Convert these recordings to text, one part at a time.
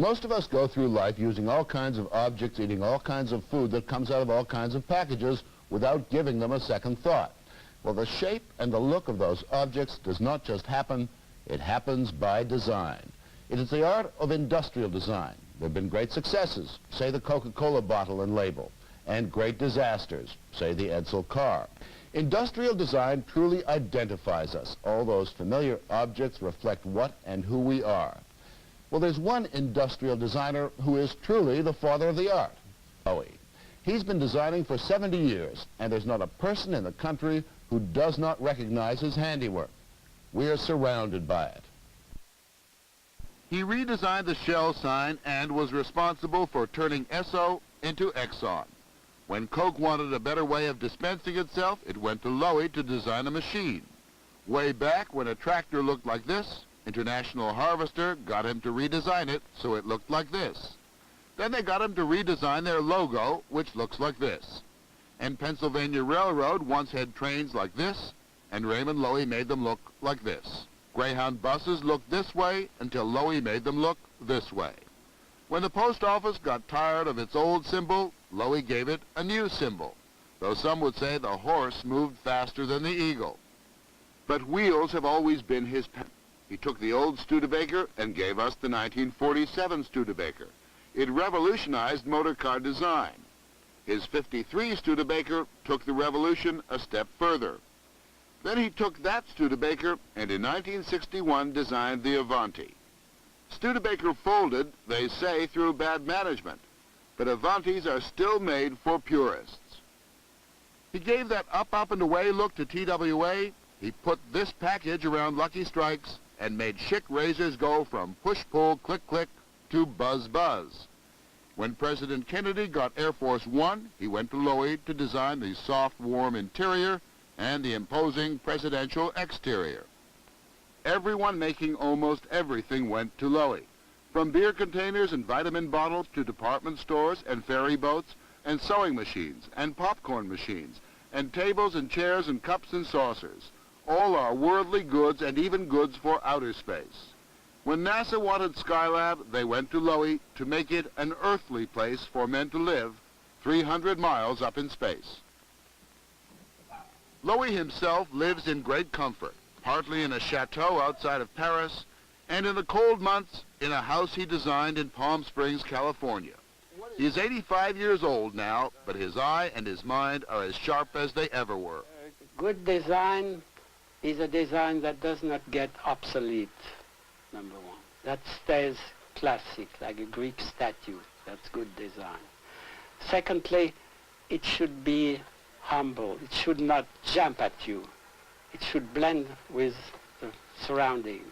Most of us go through life using all kinds of objects, eating all kinds of food that comes out of all kinds of packages without giving them a second thought. Well, the shape and the look of those objects does not just happen, it happens by design. It is the art of industrial design. There have been great successes, say the Coca-Cola bottle and label, and great disasters, say the Edsel car. Industrial design truly identifies us. All those familiar objects reflect what and who we are. Well, there's one industrial designer who is truly the father of the art, Loewy. He's been designing for 70 years, and there's not a person in the country who does not recognize his handiwork. We are surrounded by it. He redesigned the Shell sign and was responsible for turning Esso into Exxon. When Coke wanted a better way of dispensing itself, it went to Loewy to design a machine. Way back when a tractor looked like this, International Harvester got him to redesign it so it looked like this. Then they got him to redesign their logo, which looks like this. And Pennsylvania Railroad once had trains like this, and Raymond Loewy made them look like this. Greyhound buses looked this way until Loewy made them look this way. When the post office got tired of its old symbol, Loewy gave it a new symbol, though some would say the horse moved faster than the eagle. But wheels have always been his pen. He took the old Studebaker and gave us the 1947 Studebaker. It revolutionized motor car design. His 53 Studebaker took the revolution a step further. Then he took that Studebaker and in 1961 designed the Avanti. Studebaker folded, they say, through bad management, but Avantis are still made for purists. He gave that up and away look to TWA. He put this package around Lucky Strikes and made Schick razors go from push-pull, click-click to buzz-buzz. When President Kennedy got Air Force One, he went to Loewy to design the soft, warm interior and the imposing presidential exterior. Everyone making almost everything went to Loewy, from beer containers and vitamin bottles to department stores and ferry boats and sewing machines and popcorn machines and tables and chairs and cups and saucers. All are worldly goods and even goods for outer space. When NASA wanted Skylab, they went to Loewy to make it an earthly place for men to live 300 miles up in space. Loewy himself lives in great comfort, partly in a chateau outside of Paris, and in the cold months in a house he designed in Palm Springs, California. He is 85 years old now, but his eye and his mind are as sharp as they ever were. Good design is a design that does not get obsolete, number one. That stays classic, like a Greek statue. That's good design. Secondly, it should be humble. It should not jump at you. It should blend with the surroundings.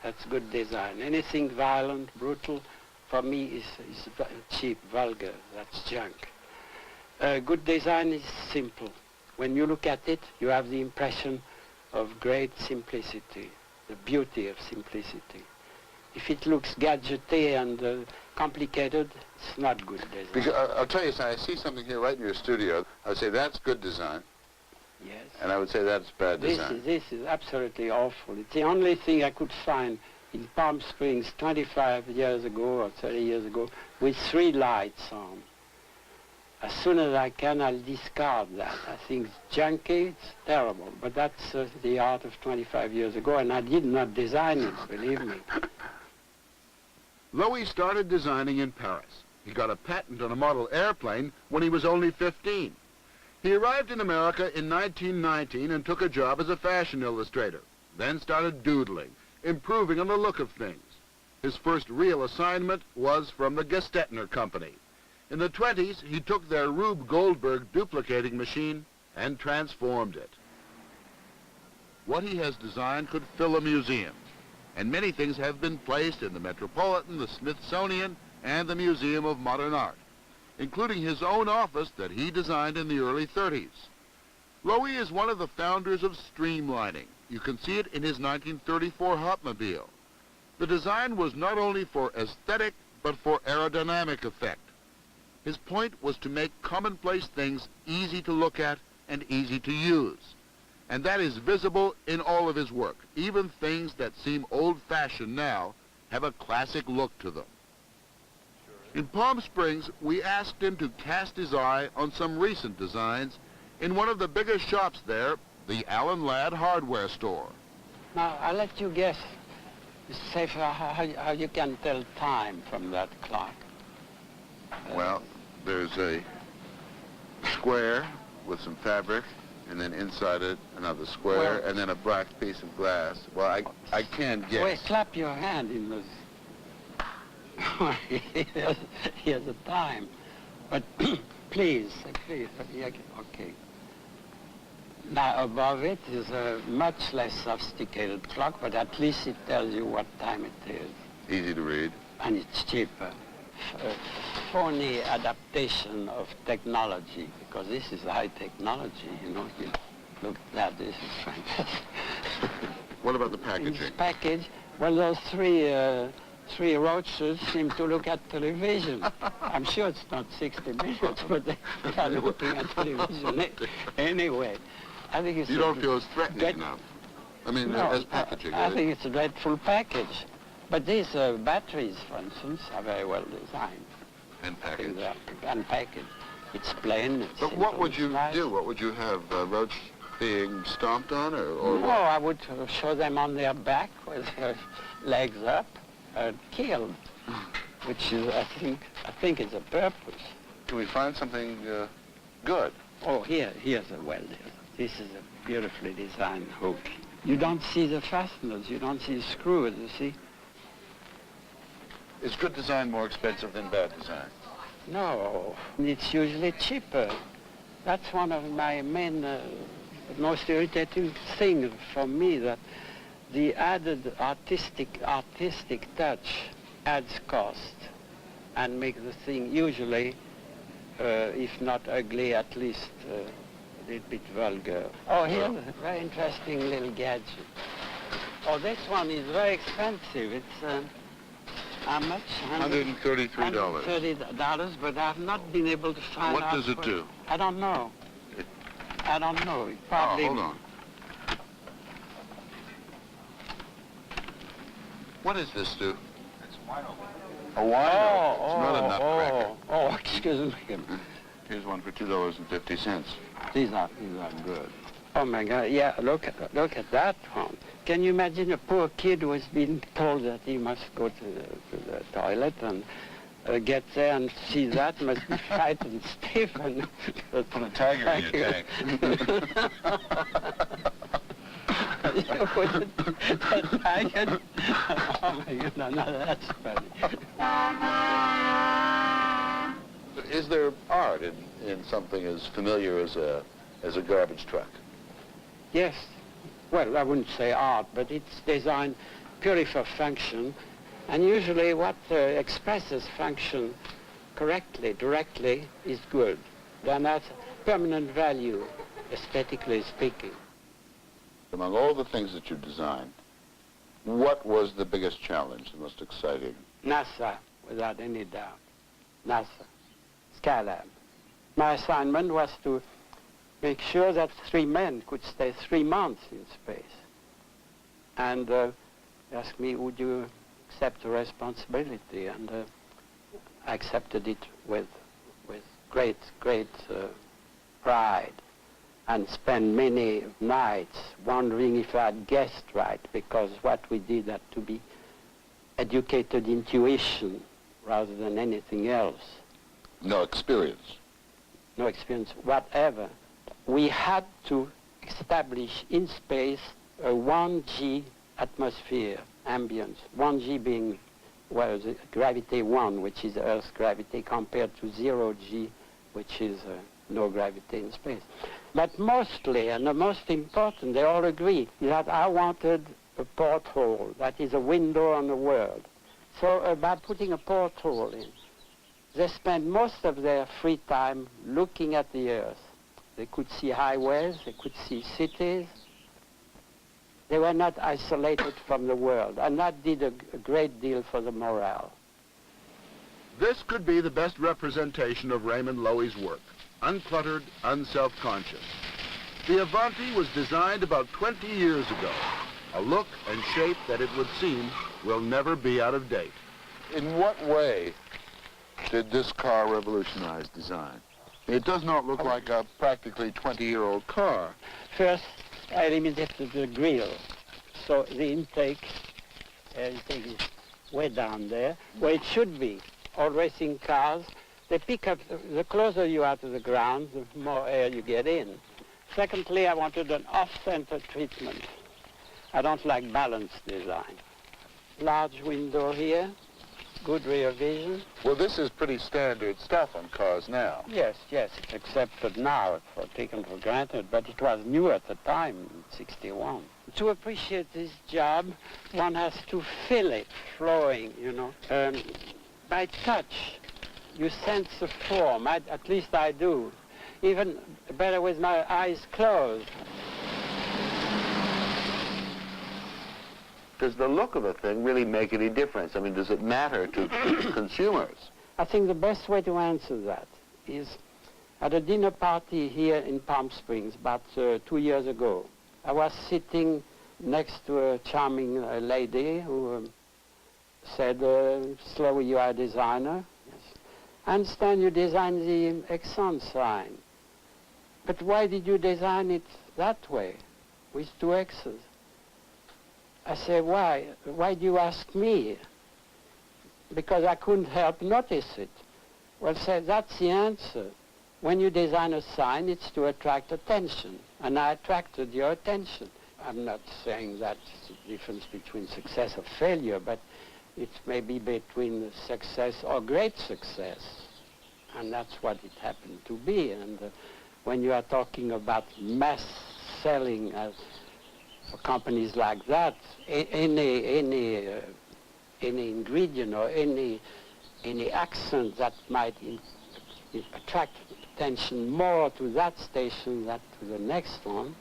That's good design. Anything violent, brutal, for me is cheap, vulgar. That's junk. Good design is simple. When you look at it, you have the impression of great simplicity, the beauty of simplicity. If it looks gadgety and complicated, it's not good design. Because I'll tell you, I see something here right in your studio. I would say that's good design. Yes. And I would say that's bad design. This is absolutely awful. It's the only thing I could find in Palm Springs 25 years ago or 30 years ago with 3 lights on. As soon as I can, I'll discard that. I think it's junky, it's terrible. But that's the art of 25 years ago, and I did not design it, believe me. Loewy started designing in Paris. He got a patent on a model airplane when he was only 15. He arrived in America in 1919 and took a job as a fashion illustrator, then started doodling, improving on the look of things. His first real assignment was from the Gestetner Company. In the 20s, he took their Rube Goldberg duplicating machine and transformed it. What he has designed could fill a museum, and many things have been placed in the Metropolitan, the Smithsonian, and the Museum of Modern Art, including his own office that he designed in the early 30s. Loewy is one of the founders of streamlining. You can see it in his 1934 Hotmobile. The design was not only for aesthetic, but for aerodynamic effect. His point was to make commonplace things easy to look at and easy to use. And that is visible in all of his work. Even things that seem old-fashioned now have a classic look to them. In Palm Springs, we asked him to cast his eye on some recent designs in one of the biggest shops there, the Allen Ladd hardware store. Now, I'll let you guess, say how you can tell time from that clock. Well, there's a square with some fabric, and then inside it another square, and then a black piece of glass. Well, I can't guess. Wait, clap your hand in this. Here's the time. But please, okay. Now, above it is a much less sophisticated clock, but at least it tells you what time it is. Easy to read. And it's cheaper. A phony adaptation of technology, because this is high technology, you know. You look at that, this is fantastic. What about the packaging? This package, well, those three roaches seem to look at television. I'm sure it's not 60 minutes, but they are looking at television anyway. I think it's... You don't feel it's threatening enough? I mean, no, as packaging. I think it's a dreadful package. But these batteries, for instance, are very well designed. And packaged. And packaged. It's plain, it's But simple, what would you nice. do? What would you have, roach being stomped on, or No, what? I would show them on their back with their legs up, killed, which is, I think is a purpose. Can we find something good? Oh, here's a welder. This is a beautifully designed hook. You don't see the fasteners, you don't see the screws, you see? Is good design more expensive than bad design? No, it's usually cheaper. That's one of my main, most irritating things for me, that the added artistic touch adds cost and makes the thing usually, if not ugly, at least a little bit vulgar. Oh, here's a very interesting little gadget. Oh, this one is very expensive. It's how much? $133. $130, but I've not been able to find What out does it do? I don't know. I don't know. It probably... Oh, hold on. What is this, Stu? It's wine opener. A wine opener. It's not a nutcracker. Oh, excuse me. Here's one for $2.50. These are good. Oh my God! Yeah, look at that one. Can you imagine a poor kid who has been told that he must go to the toilet and get there and see that, must be frightened stiff and Put a tiger in your tank. You put a tiger. Oh my God! No, that's funny. Is there art in something as familiar as a garbage truck? Yes. Well, I wouldn't say art, but it's designed purely for function, and usually what expresses function correctly, directly, is good. Then that's permanent value, aesthetically speaking. Among all the things that you designed, what was the biggest challenge, the most exciting? NASA, without any doubt. NASA. Skylab. My assignment was to make sure that 3 men could stay 3 months in space. And asked me, would you accept the responsibility? And I accepted it with great pride, and spent many nights wondering if I had guessed right, because what we did had to be educated intuition rather than anything else. No experience. No experience whatever. We had to establish in space a 1G atmosphere, ambience. 1G being, well, the gravity 1, which is Earth's gravity, compared to 0G, which is no gravity in space. But mostly, and the most important, they all agree, that I wanted a porthole, that is a window on the world. So by putting a porthole in, they spend most of their free time looking at the Earth. They could see highways, they could see cities. They were not isolated from the world, and that did a great deal for the morale. This could be the best representation of Raymond Loewy's work. Uncluttered, unself-conscious. The Avanti was designed about 20 years ago. A look and shape that it would seem will never be out of date. In what way did this car revolutionize design? It does not look like a practically 20-year-old car. First, I eliminated the grill. So the intake is way down there, where it should be. All racing cars, they pick up, the closer you are to the ground, the more air you get in. Secondly, I wanted an off-center treatment. I don't like balanced design. Large window here, good rear vision. Well, this is pretty standard stuff on cars now. Yes, it's accepted now, taken for granted, but it was new at the time, in '61. To appreciate this job, one has to feel it flowing, you know. By touch, you sense the form, at least I do. Even better with my eyes closed. Does the look of a thing really make any difference? I mean, does it matter to consumers? I think the best way to answer that is at a dinner party here in Palm Springs about 2 years ago. I was sitting next to a charming lady who said, Loewy, you are a designer. Yes. I understand you designed the Exxon sign. But why did you design it that way, with 2 X's? I said, why? Why do you ask me? Because I couldn't help notice it. Well, said, that's the answer. When you design a sign, it's to attract attention. And I attracted your attention. I'm not saying that's the difference between success or failure, but it may be between success or great success. And that's what it happened to be. And when you are talking about mass selling for companies like that, any ingredient or any accent that might attract attention more to that station than to the next one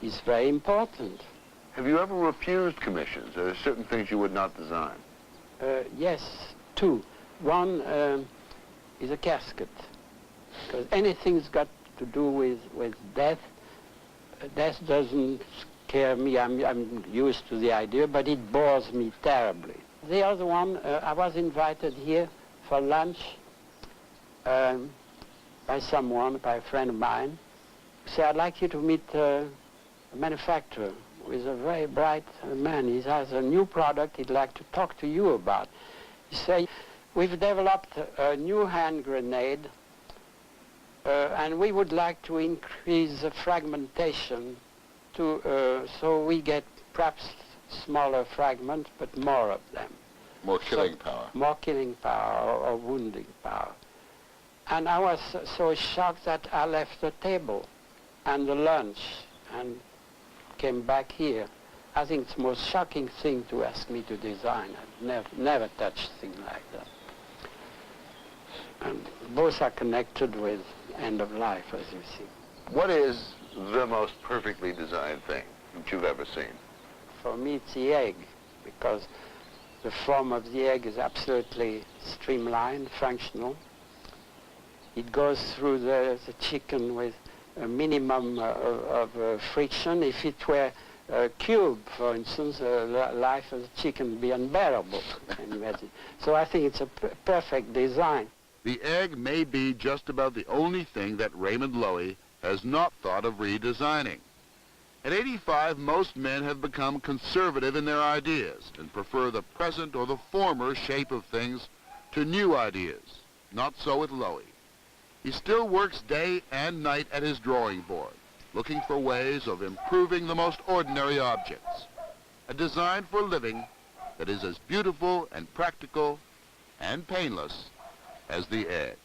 is very important. Have you ever refused commissions? Are there certain things you would not design? Yes, 2. One is a casket, because anything's got to do with death. Death doesn't scare me. I'm used to the idea, but it bores me terribly. The other one, I was invited here for lunch by someone, by a friend of mine, who said, I'd like you to meet a manufacturer who is a very bright man. He has a new product he'd like to talk to you about. He said, we've developed a new hand grenade, and we would like to increase the fragmentation so we get perhaps smaller fragments, but more of them. More killing power. More killing power or wounding power. And I was so shocked that I left the table and the lunch and came back here. I think it's the most shocking thing to ask me to design. I've never touched a thing like that. And both are connected with end of life, as you see. What is the most perfectly designed thing that you've ever seen? For me, it's the egg, because the form of the egg is absolutely streamlined, functional. It goes through the chicken with a minimum of friction. If it were a cube, for instance, the life of the chicken would be unbearable. Can you imagine? So I think it's a perfect design. The egg may be just about the only thing that Raymond Loewy has not thought of redesigning. At 85, most men have become conservative in their ideas and prefer the present or the former shape of things to new ideas. Not so with Loewy. He still works day and night at his drawing board, looking for ways of improving the most ordinary objects. A design for living that is as beautiful and practical and painless as the egg.